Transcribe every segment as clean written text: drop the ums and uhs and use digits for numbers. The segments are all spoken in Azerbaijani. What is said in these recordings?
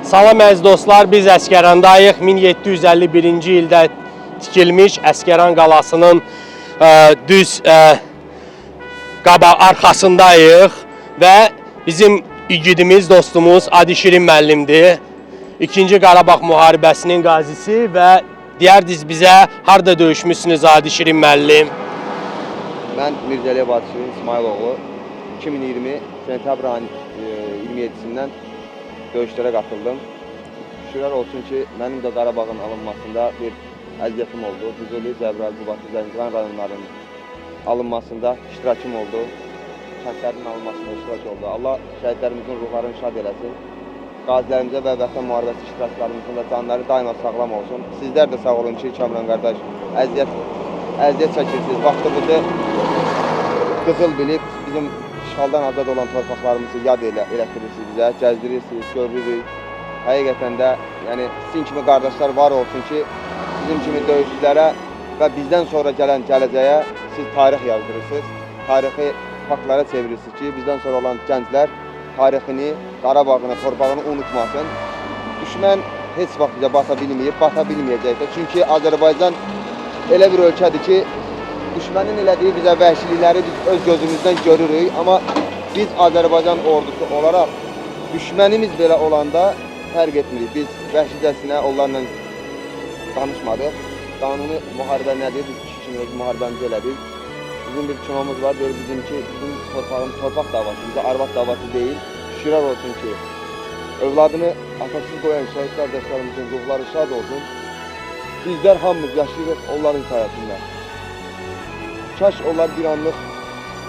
Salam əziz dostlar, biz Əsgərandayıq. 1751-ci ildə tikilmiş Əsgəran qalasının düz arxasındayıq və bizim igidimiz, dostumuz Adi Şirin müəllimdir. 2-ci Qarabağ müharibəsinin qazisi və deyərdiniz bizə harda döyüşmüşsünüz Adi Şirin müəllim? Mən Mirzəliyev Adi Şirin İsmailoğlu 2020 sentyabr 27-sindən döyüşlərə qatıldım. Şükürlər olsun ki, mənim də Qarabağın alınmasında bir əziyyətim oldu. Füzuli, Cəbrayıl, Qubadlı, Zəngilan rayonlarının alınmasında iştirakım oldu. Kəndlərin alınmasında iştirak oldu. Allah şəhidlərimizin ruhlarını şad eləsin. Qazilərimizə və Vətən müharibəsi iştiraklarımızın da canları daima sağlam olsun. Sizlər də sağ olun ki, Kamran qardaş, əziyyət çəkirsiniz. Vaxtımızı qızıl bilib, bizim işğaldan azad olan torpaqlarımızı yad elətdirirsiniz bizə, gəzdirirsiniz, görürük. Həqiqətən də, yəni sizin kimi qardaşlar var olsun ki, bizim kimi döyüşçülərə və bizdən sonra gələn gələcəyə siz tarix yazdırırsınız, tarixi faktlara çevirirsiniz ki, bizdən sonra olan gənclər tarixini, Qarabağını, torpağını unutmasın. Düşmən heç vaxt bizə bata bilməyib, bata bilməyəcək də. Çünki Azərbaycan elə bir ölkədir ki, düşmənin elədiyi bizə vəhşilikləri biz öz gözümüzdən görürük. Amma biz Azərbaycan ordusu olaraq düşmənimiz belə olanda fərq etmirik. Biz vəhşicəsinə onlarla danışmadıq. Qanuni müharibə nədir? Biz kişi kimi öz müharibəmizi elədik. Bizim bir kinomuz var, deyir bizimki, bizim torpaq davası, bizə arvad davası deyil. Şükürlər olsun ki, övladını atasız qoyan şəhid qardaşlarımızın ruhları şad olsun. Bizlər hamımız yaşayırıq onların sayəsində. Kaş onlar bir anlıq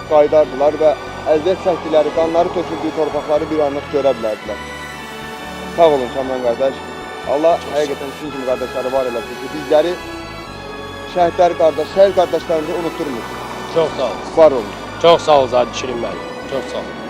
qaydardılar və əziyyət çəkdikləri, qanları töküldüyü torpaqları bir anlıq görə bilərdilər. Sağ olun Kamran qardaş. Allah həqiqətən sizin kimi qardaşları var eləsin ki, bizləri şəhid qardaşlarımızı unutturmur. Çox sağ olun. Var olun. Çox sağ olun Adi Şirin müəllim. Çox sağ olun.